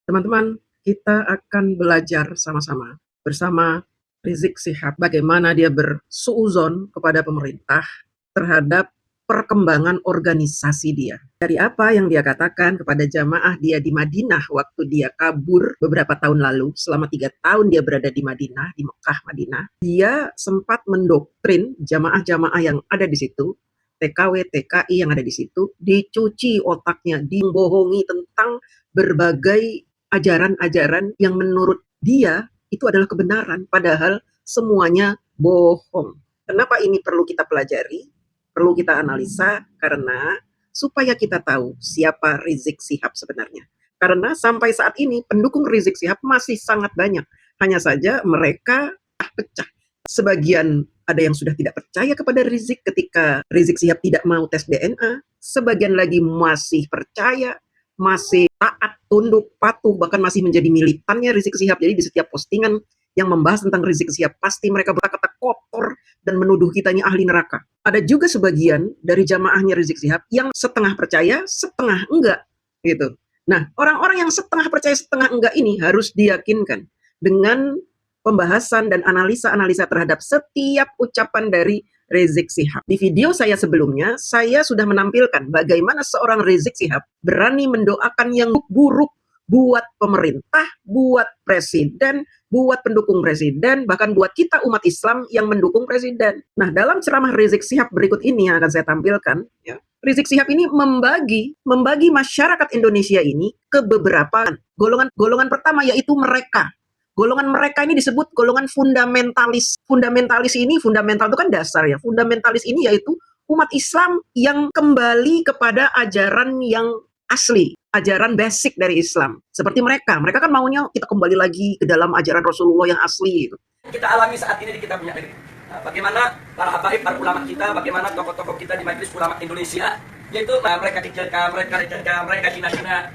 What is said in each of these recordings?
Teman-teman, kita akan belajar sama-sama bersama Rizik Sihab bagaimana dia bersuuzon kepada pemerintah terhadap perkembangan organisasi dia. Dari apa yang dia katakan kepada jamaah dia di Madinah waktu dia kabur beberapa tahun lalu, selama 3 tahun dia berada di Madinah, di Mekah, Madinah, dia sempat mendoktrin jamaah-jamaah yang ada di situ, TKW, TKI yang ada di situ, dicuci otaknya, dibohongi tentang berbagai ajaran-ajaran yang menurut dia itu adalah kebenaran, padahal semuanya bohong. Kenapa ini perlu kita pelajari, perlu kita analisa, karena supaya kita tahu siapa Rizik Sihab sebenarnya. Karena sampai saat ini pendukung Rizik Sihab masih sangat banyak, hanya saja mereka pecah. Sebagian ada yang sudah tidak percaya kepada Rizik ketika Rizik Sihab tidak mau tes DNA, sebagian lagi masih percaya, masih taat, tunduk, patuh, bahkan masih menjadi militannya Rizik Sihab. Jadi di setiap postingan yang membahas tentang Rizik Sihab, pasti mereka berkata kotor dan menuduh kitanya ahli neraka. Ada juga sebagian dari jamaahnya Rizik Sihab yang setengah percaya, setengah enggak, gitu. Nah, orang-orang yang setengah percaya, setengah enggak ini harus diyakinkan dengan pembahasan dan analisa-analisa terhadap setiap ucapan dari Rizik Sihab. Di video saya sebelumnya, saya sudah menampilkan bagaimana seorang Rizik Sihab berani mendoakan yang buruk buat pemerintah, buat presiden, buat pendukung presiden, bahkan buat kita umat Islam yang mendukung presiden. Nah, dalam ceramah Rizik Sihab berikut ini yang akan saya tampilkan, ya, Rizik Sihab ini membagi masyarakat Indonesia ini ke beberapa golongan. Golongan pertama yaitu mereka. Golongan mereka ini disebut golongan fundamentalis. Fundamentalis ini, fundamental itu kan dasar ya. Fundamentalis ini yaitu umat Islam yang kembali kepada ajaran yang asli, ajaran basic dari Islam. Seperti mereka kan maunya kita kembali lagi ke dalam ajaran Rasulullah yang asli. Kita alami saat ini di kitab minyak negeri. Bagaimana para habaib, para ulama kita, bagaimana tokoh-tokoh kita di Majelis Ulama Indonesia, yaitu mereka kecilkan, mereka hina-hina,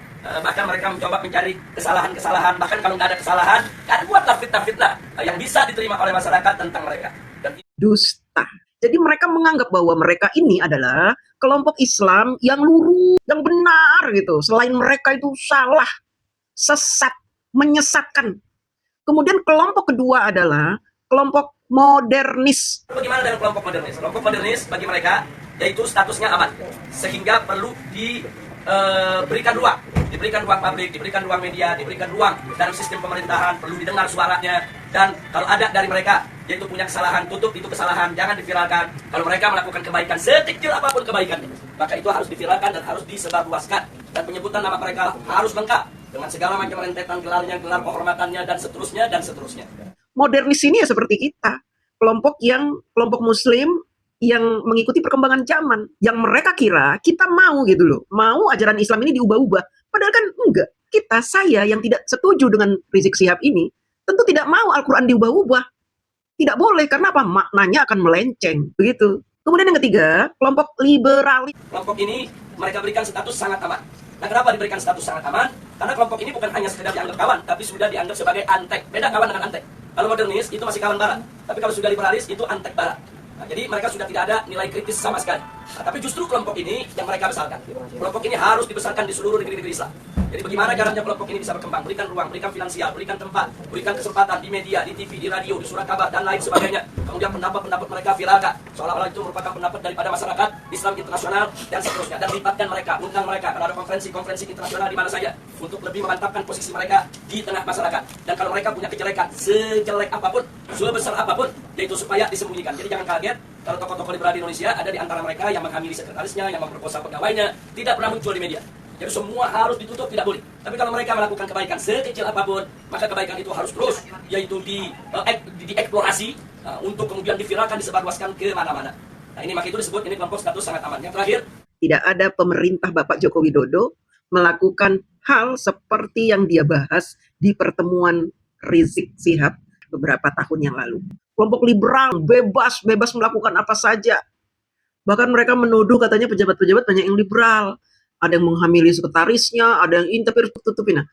bahkan mereka mencoba mencari kesalahan-kesalahan, bahkan kalau nggak ada kesalahan, kan buatlah fitnah-fitnah yang bisa diterima oleh masyarakat tentang mereka. Dan dusta. Jadi mereka menganggap bahwa mereka ini adalah kelompok Islam yang lurus, yang benar gitu. Selain mereka itu salah, sesat, menyesatkan. Kemudian kelompok kedua adalah kelompok modernis. Bagaimana dengan kelompok modernis? Kelompok modernis bagi mereka yaitu statusnya aman, sehingga perlu diberikan ruang publik, diberikan ruang media, diberikan ruang dalam sistem pemerintahan, perlu didengar suaranya. Dan kalau ada dari mereka yaitu punya kesalahan, tutup itu kesalahan, jangan diviralkan. Kalau mereka melakukan kebaikan, sekecil apapun kebaikannya, maka itu harus diviralkan dan harus disebarluaskan. Dan penyebutan nama mereka harus lengkap dengan segala macam rentetan gelarnya, gelar kehormatannya, dan seterusnya, dan seterusnya. Modernis ini ya seperti kita, kelompok Muslim yang mengikuti perkembangan zaman, yang mereka kira kita mau gitu loh, mau ajaran Islam ini diubah-ubah. Padahal kan enggak. Saya yang tidak setuju dengan Rizik Sihab ini, tentu tidak mau Al-Quran diubah-ubah. Tidak boleh, karena apa? Maknanya akan melenceng, begitu. Kemudian yang ketiga, kelompok liberalis. Kelompok ini mereka berikan status sangat aman. Nah, kenapa diberikan status sangat aman? Karena kelompok ini bukan hanya sekedar dianggap kawan, tapi sudah dianggap sebagai antek. Beda kawan dengan antek. Kalau modernis itu masih kawan barat, tapi kalau sudah liberalis itu antek barat. Nah, jadi mereka sudah tidak ada nilai kritis sama sekali. Nah, tapi justru kelompok ini yang mereka besarkan. Kelompok ini harus dibesarkan di seluruh negeri-negeri Islam. Jadi bagaimana caranya kelompok ini bisa berkembang? Berikan ruang, berikan finansial, berikan tempat, berikan kesempatan di media, di TV, di radio, di surat kabar, dan lain sebagainya. Kemudian pendapat-pendapat mereka viralkan, seolah-olah itu merupakan pendapat daripada masyarakat Islam internasional, dan seterusnya. Dan libatkan mereka, undang mereka, kalau ada konferensi-konferensi internasional di mana saja, untuk lebih memantapkan posisi mereka di tengah masyarakat. Dan kalau mereka punya kejelekan, sejelek apapun, sebesar apapun, yaitu supaya disembunyikan. Jadi jangan kaget kalau tokoh-tokoh liberal di Indonesia ada di antara mereka yang menghamili sekretarisnya, yang memperkosa pegawainya, tidak pernah muncul di media. Jadi semua harus ditutup, tidak boleh. Tapi kalau mereka melakukan kebaikan sekecil apapun, maka kebaikan itu harus terus, yaitu dieksplorasi untuk kemudian diviralkan, disebarluaskan ke mana-mana. Nah, ini maka itu disebut ini kelompok status sangat aman. Yang terakhir, tidak ada pemerintah Bapak Joko Widodo melakukan hal seperti yang dia bahas di pertemuan Rizik Sihab beberapa tahun yang lalu. Kelompok liberal bebas melakukan apa saja. Bahkan mereka menuduh katanya pejabat-pejabat banyak yang liberal. Ada yang menghamili sekretarisnya, ada yang tutupin. Nah,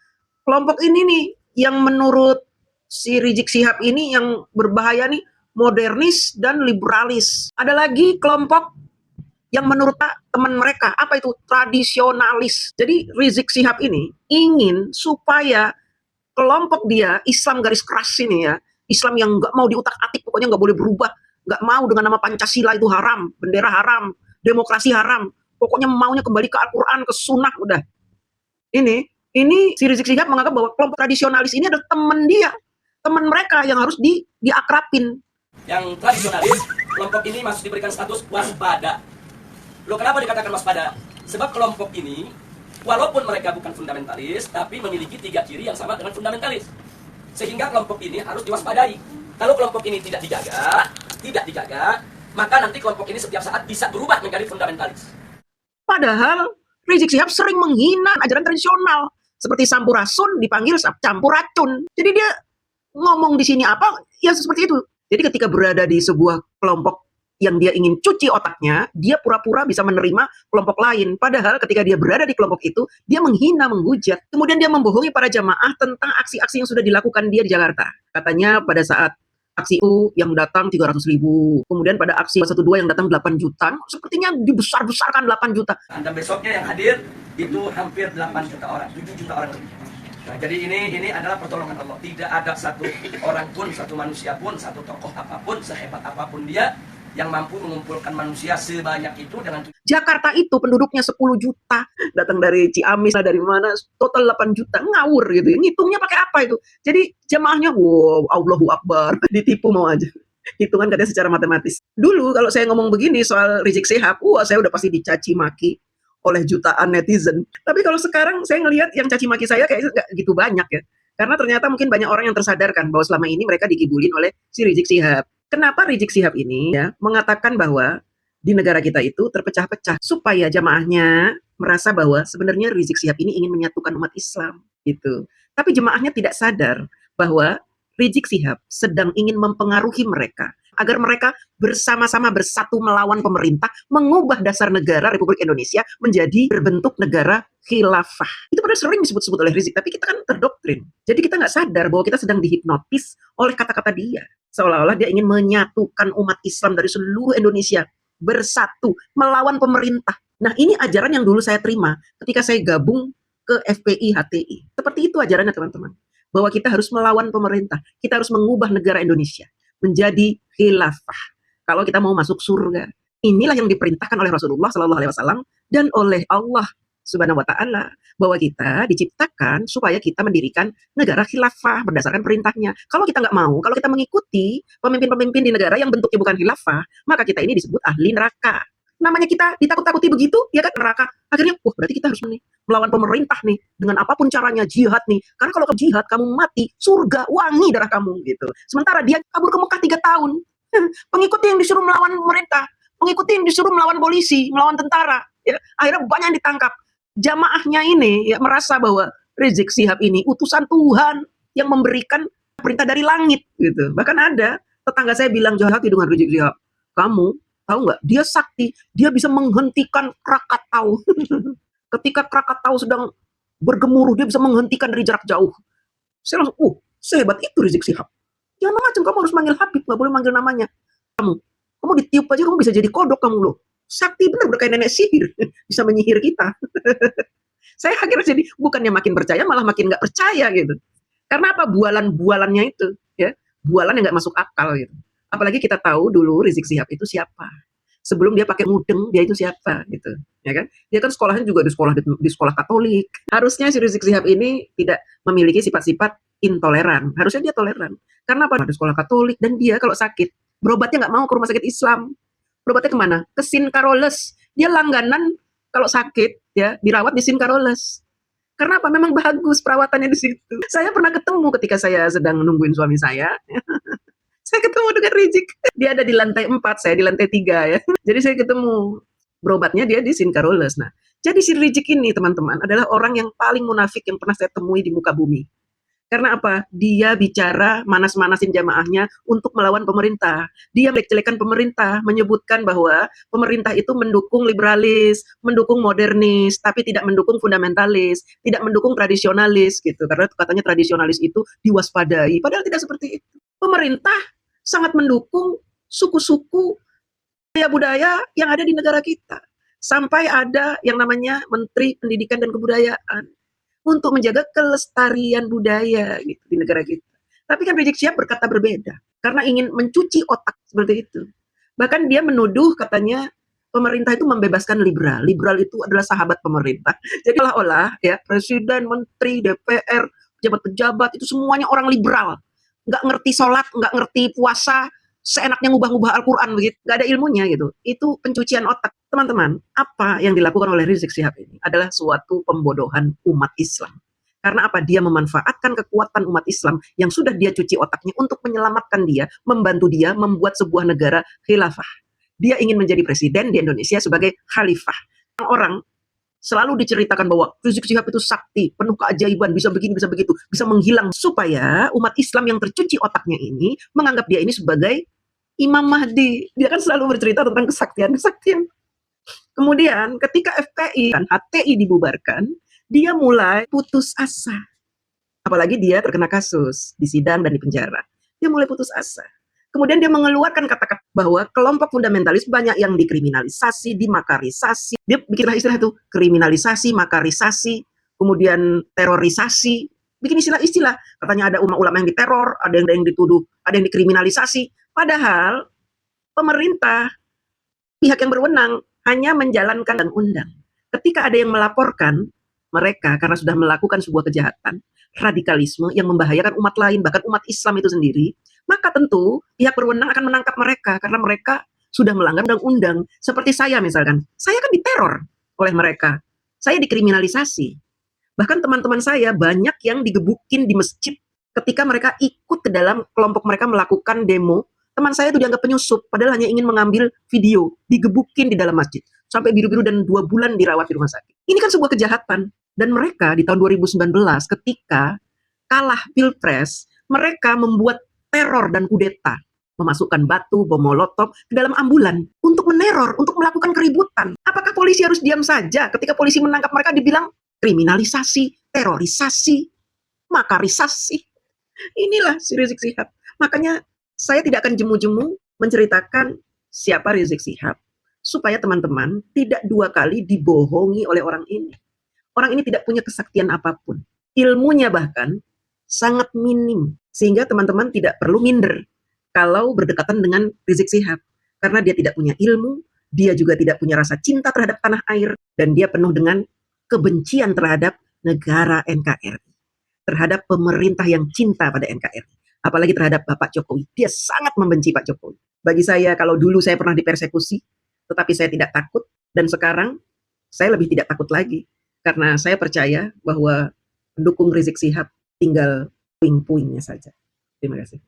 kelompok ini nih yang menurut si Rizik Sihab ini yang berbahaya nih, modernis dan liberalis. Ada lagi kelompok yang menurut teman mereka apa itu tradisionalis. Jadi Rizik Syihab ini ingin supaya kelompok dia Islam garis keras ini ya, Islam yang nggak mau diutak-atik, pokoknya nggak boleh berubah, nggak mau dengan nama Pancasila itu haram, bendera haram, demokrasi haram, pokoknya maunya kembali ke Al-Quran, ke Sunnah, udah. Ini si Rizik Syihab menganggap bahwa kelompok tradisionalis ini adalah teman dia, teman mereka yang harus diakrapin. Yang tradisionalis, kelompok ini masih diberikan status waspada. Loh, kenapa dikatakan waspada? Sebab kelompok ini, walaupun mereka bukan fundamentalis, tapi memiliki 3 ciri yang sama dengan fundamentalis. Sehingga kelompok ini harus diwaspadai. Kalau kelompok ini tidak dijaga, maka nanti kelompok ini setiap saat bisa berubah menjadi fundamentalis. Padahal Rizik Syihab sering menghina ajaran tradisional. Seperti Sampurasun dipanggil campur racun. Jadi dia ngomong di sini apa, ya seperti itu. Jadi ketika berada di sebuah kelompok yang dia ingin cuci otaknya, dia pura-pura bisa menerima kelompok lain. Padahal ketika dia berada di kelompok itu, dia menghina, menghujat. Kemudian dia membohongi para jamaah tentang aksi-aksi yang sudah dilakukan dia di Jakarta. Katanya pada saat aksi U yang datang 300.000. Kemudian pada aksi 112 yang datang 8 juta. Sepertinya dibesar-besarkan 8 juta. Dan besoknya yang hadir itu hampir 8 juta orang, 7 juta orang lebih. Nah, jadi ini adalah pertolongan Allah. Tidak ada satu orang pun, satu manusia pun, satu tokoh apapun, sehebat apapun dia, yang mampu mengumpulkan manusia sebanyak itu dengan... Jakarta itu penduduknya 10 juta, datang dari Ciamis, dari mana, total 8 juta, ngawur gitu. Ngitungnya pakai apa itu? Jadi jemaahnya, wow, Allahu Akbar, ditipu mau aja. Hitungan katanya secara matematis. Dulu kalau saya ngomong begini soal Rizik Syihab, wah saya udah pasti dicaci maki oleh jutaan netizen. Tapi kalau sekarang saya ngelihat yang caci maki saya kayaknya nggak gitu banyak ya. Karena ternyata mungkin banyak orang yang tersadarkan bahwa selama ini mereka dikibulin oleh si Rizik Syihab. Kenapa Rizik Syihab ini ya mengatakan bahwa di negara kita itu terpecah-pecah supaya jemaahnya merasa bahwa sebenarnya Rizik Syihab ini ingin menyatukan umat Islam gitu. Tapi jemaahnya tidak sadar bahwa Rizik Syihab sedang ingin mempengaruhi mereka agar mereka bersama-sama bersatu melawan pemerintah, mengubah dasar negara Republik Indonesia menjadi berbentuk negara khilafah. Itu padahal sering disebut-sebut oleh Rizik, tapi kita kan terdoktrin. Jadi kita nggak sadar bahwa kita sedang dihipnotis oleh kata-kata dia. Seolah-olah dia ingin menyatukan umat Islam dari seluruh Indonesia bersatu melawan pemerintah. Nah, ini ajaran yang dulu saya terima ketika saya gabung ke FPI HTI. Seperti itu ajarannya, teman-teman. Bahwa kita harus melawan pemerintah. Kita harus mengubah negara Indonesia menjadi khilafah. Kalau kita mau masuk surga. Inilah yang diperintahkan oleh Rasulullah SAW dan oleh Allah Subhanahu wa Ta'ala, bahwa kita diciptakan supaya kita mendirikan negara khilafah berdasarkan perintahnya. Kalau kita nggak mau, kalau kita mengikuti pemimpin-pemimpin di negara yang bentuknya bukan khilafah, maka kita ini disebut ahli neraka. Namanya kita ditakut-takuti begitu, ya kan, neraka. Akhirnya, wah berarti kita harus melawan pemerintah nih, dengan apapun caranya, jihad nih. Karena kalau kamu jihad, kamu mati, surga wangi darah kamu gitu. Sementara dia kabur ke Mekah 3 tahun. Pengikutnya yang disuruh melawan pemerintah, pengikutnya yang disuruh melawan polisi, melawan tentara. Ya, akhirnya banyak yang ditangkap. Jamaahnya ini ya merasa bahwa Rizik Syihab ini utusan Tuhan yang memberikan perintah dari langit gitu. Bahkan ada tetangga saya bilang, hati dengan Rizik Syihab. Kamu tahu nggak? Dia sakti, dia bisa menghentikan Krakatau. Ketika Krakatau sedang bergemuruh, dia bisa menghentikan dari jarak jauh. Saya langsung, sehebat itu Rizik Syihab. Jangan macam kamu harus manggil Habib, nggak boleh manggil namanya. Kamu ditiup aja kamu bisa jadi kodok kamu loh. Sakti bener kayak nenek sihir, bisa menyihir kita. Saya akhirnya jadi bukannya makin percaya, malah makin nggak percaya gitu. Karena apa? Bualan-bualannya itu, ya, bualan yang nggak masuk akal gitu. Apalagi kita tahu dulu Rizik Syihab itu siapa. Sebelum dia pakai mudeng, dia itu siapa gitu, ya kan? Dia kan sekolahnya juga di sekolah Katolik. Harusnya si Rizik Syihab ini tidak memiliki sifat-sifat intoleran. Harusnya dia toleran. Karena apa? Di sekolah Katolik dan dia kalau sakit berobatnya nggak mau ke rumah sakit Islam. Berobatnya kemana? Ke Sinkaroles. Dia langganan kalau sakit ya dirawat di Sinkaroles. Karena apa? Memang bagus perawatannya di situ. Saya pernah ketemu ketika saya sedang nungguin suami saya. Saya ketemu dengan Rizik. Dia ada di lantai 4, saya di lantai 3 ya. Jadi saya ketemu. Berobatnya dia di Sinkaroles. Nah, jadi si Rizik ini teman-teman adalah orang yang paling munafik yang pernah saya temui di muka bumi. Karena apa? Dia bicara manas-manasin jamaahnya untuk melawan pemerintah. Dia jelek-jelekan pemerintah, menyebutkan bahwa pemerintah itu mendukung liberalis, mendukung modernis, tapi tidak mendukung fundamentalis, tidak mendukung tradisionalis gitu. Karena katanya tradisionalis itu diwaspadai. Padahal tidak seperti itu. Pemerintah sangat mendukung suku-suku budaya yang ada di negara kita. Sampai ada yang namanya Menteri Pendidikan dan Kebudayaan untuk menjaga kelestarian budaya gitu di negara kita. Tapi kan Rizik Syihab berkata berbeda karena ingin mencuci otak seperti itu. Bahkan dia menuduh katanya pemerintah itu membebaskan liberal. Liberal itu adalah sahabat pemerintah. Jadi olah-olah ya presiden, menteri, DPR, pejabat-pejabat itu semuanya orang liberal. Nggak ngerti sholat, nggak ngerti puasa, seenaknya ngubah-ngubah Al-Quran begitu. Nggak ada ilmunya gitu. Itu pencucian otak. Teman-teman, apa yang dilakukan oleh Rizik Syihab ini adalah suatu pembodohan umat Islam. Karena apa? Dia memanfaatkan kekuatan umat Islam yang sudah dia cuci otaknya untuk menyelamatkan dia, membantu dia membuat sebuah negara khilafah. Dia ingin menjadi presiden di Indonesia sebagai khalifah. Orang selalu diceritakan bahwa Rizik Syihab itu sakti, penuh keajaiban, bisa begini, bisa begitu, bisa menghilang. Supaya umat Islam yang tercuci otaknya ini menganggap dia ini sebagai Imam Mahdi. Dia kan selalu bercerita tentang kesaktian-kesaktian. Kemudian ketika FPI dan HTI dibubarkan, dia mulai putus asa. Apalagi dia terkena kasus, disidang dan dipenjara. Dia mulai putus asa. Kemudian dia mengeluarkan kata-kata bahwa kelompok fundamentalis banyak yang dikriminalisasi, dimakarisasi. Dia bikin istilah itu, kriminalisasi, makarisasi, kemudian terorisasi. Bikin istilah-istilah. Katanya ada ulama-ulama yang diteror, ada yang dituduh, ada yang dikriminalisasi. Padahal pemerintah, pihak yang berwenang, hanya menjalankan undang-undang. Ketika ada yang melaporkan mereka karena sudah melakukan sebuah kejahatan, radikalisme yang membahayakan umat lain, bahkan umat Islam itu sendiri, maka tentu pihak berwenang akan menangkap mereka karena mereka sudah melanggar undang-undang. Seperti saya misalkan, saya kan diteror oleh mereka, saya dikriminalisasi. Bahkan teman-teman saya banyak yang digebukin di masjid ketika mereka ikut ke dalam kelompok mereka melakukan demo. Teman saya itu dianggap penyusup, padahal hanya ingin mengambil video, digebukin di dalam masjid. Sampai biru-biru dan 2 bulan dirawat di rumah sakit. Ini kan sebuah kejahatan. Dan mereka di tahun 2019 ketika kalah pilpres, mereka membuat teror dan kudeta, memasukkan batu, bom molotov ke dalam ambulan untuk meneror, untuk melakukan keributan. Apakah polisi harus diam saja ketika polisi menangkap mereka dibilang kriminalisasi, terorisasi, makarisasi? Inilah si Rizik Syihab. Makanya saya tidak akan jemu-jemu menceritakan siapa Rizik Syihab supaya teman-teman tidak 2 kali dibohongi oleh orang ini. Orang ini tidak punya kesaktian apapun. Ilmunya bahkan sangat minim. Sehingga teman-teman tidak perlu minder kalau berdekatan dengan Rizik Syihab. Karena dia tidak punya ilmu, dia juga tidak punya rasa cinta terhadap tanah air, dan dia penuh dengan kebencian terhadap negara NKRI. Terhadap pemerintah yang cinta pada NKRI. Apalagi terhadap Bapak Jokowi. Dia sangat membenci Pak Jokowi. Bagi saya, kalau dulu saya pernah dipersekusi, tetapi saya tidak takut, dan sekarang saya lebih tidak takut lagi. Karena saya percaya bahwa pendukung Rizik Syihab tinggal puing-puingnya saja. Terima kasih.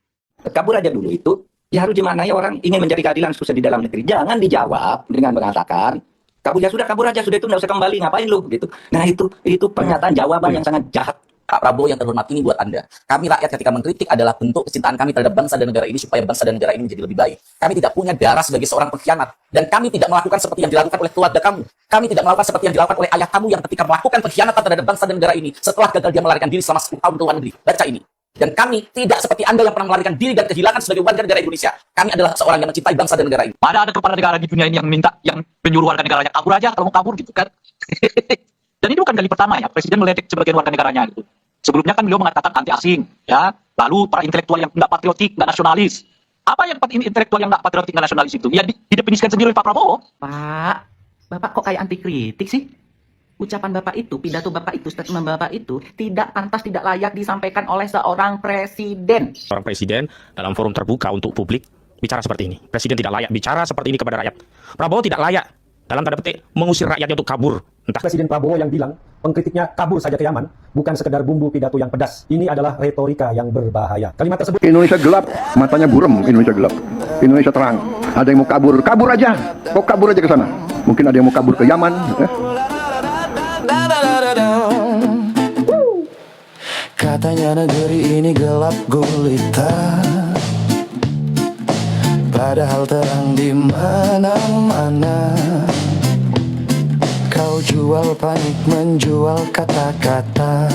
Kabur aja dulu itu, ya harus dimaknai orang ingin mencari keadilan susah di dalam negeri. Jangan dijawab dengan mengatakan, kabur ya sudah, kabur aja, sudah itu nggak usah kembali, ngapain lu gitu. Nah itu pernyataan jawaban yang sangat jahat. Pak Prabowo yang terhormat, ini buat Anda. Kami rakyat ketika mengkritik adalah bentuk kecintaan kami terhadap bangsa dan negara ini supaya bangsa dan negara ini menjadi lebih baik. Kami tidak punya darah sebagai seorang pengkhianat. Dan kami tidak melakukan seperti yang dilakukan oleh keluarga kamu. Kami tidak melakukan seperti yang dilakukan oleh ayah kamu yang ketika melakukan pengkhianatan terhadap bangsa dan negara ini setelah gagal dia melarikan diri selama 10 tahun ke luar negeri. Baca ini. Dan kami tidak seperti Anda yang pernah melarikan diri dan kehilangan sebagai warga negara Indonesia. Kami adalah seorang yang mencintai bangsa dan negara ini. Mana ada kepala negara di dunia ini yang minta, yang menyuruh warga negaranya kabur aja kalau mau kabur gitu kan. Dan ini bukan kali pertama ya Presiden meledek sebagian warga negaranya gitu. Sebelumnya kan beliau mengatakan anti asing, ya. Lalu para intelektual yang nggak patriotik, nggak nasionalis. Apa yang intelektual yang nggak patriotik, nggak nasionalis itu? Ya didefinisikan sendiri oleh Pak Prabowo. Pak, Bapak kok kayak anti kritik sih? Ucapan Bapak itu, pidato Bapak itu, statement Bapak itu tidak pantas, tidak layak disampaikan oleh seorang presiden. Seorang presiden dalam forum terbuka untuk publik bicara seperti ini. Presiden tidak layak bicara seperti ini kepada rakyat. Prabowo tidak layak dalam tanda petik mengusir rakyatnya untuk kabur. Entah Presiden Prabowo yang bilang pengkritiknya kabur saja ke Yaman bukan sekedar bumbu pidato yang pedas. Ini adalah retorika yang berbahaya. Kalimat tersebut Indonesia gelap, matanya buram, Indonesia gelap. Indonesia terang. Ada yang mau kabur, kabur aja. Kok kabur aja ke sana? Mungkin ada yang mau kabur ke Yaman. Katanya negeri ini gelap gulita, padahal terang di mana-mana. Kau jual panik, menjual kata-kata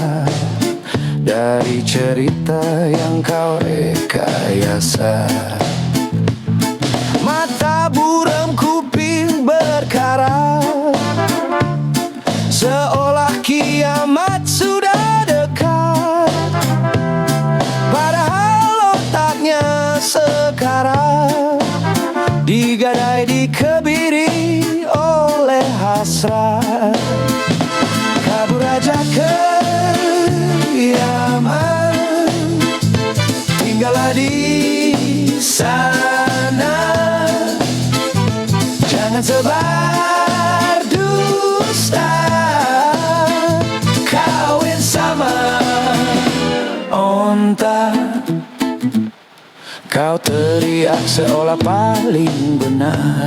dari cerita yang kau rekayasa. Mata buramku seolah kiamat sudah dekat. Padahal otaknya sekarang digadai, dikebiri oleh hasrat. Kabur aja ke Yaman, tinggallah di sana. Jangan sebar dusta, kawin sama onta. Kau teriak seolah paling benar,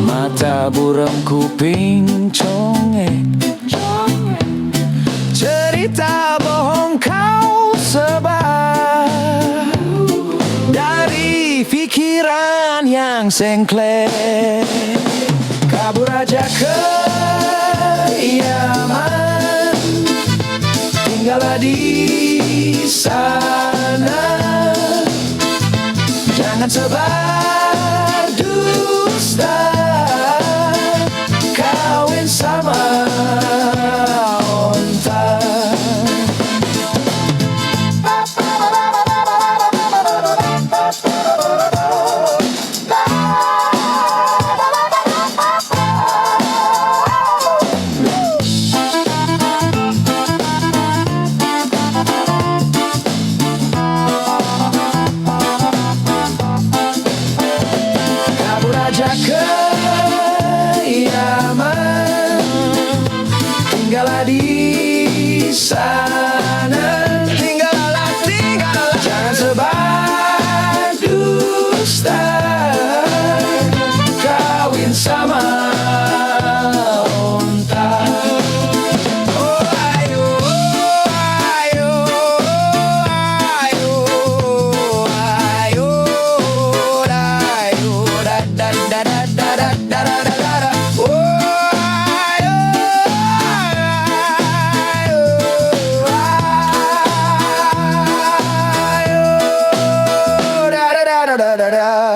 mata buram kuping congek. Cerita bohong kau sebar dari pikiran yang sengklek. Kabur aja ke Yaman, tinggallah di sana. Jangan sebar dusta, kawin sama onta. Kabur aja ke Yaman, tinggallah di sana. Tinggallah, tinggallah, jangan sebar dusta, kawin sama onta. Oh ayo, ayo, ayo, ayo, ayo, da da da da da da da da da da. Oh ayo, ayo, ayo, da da da da da da.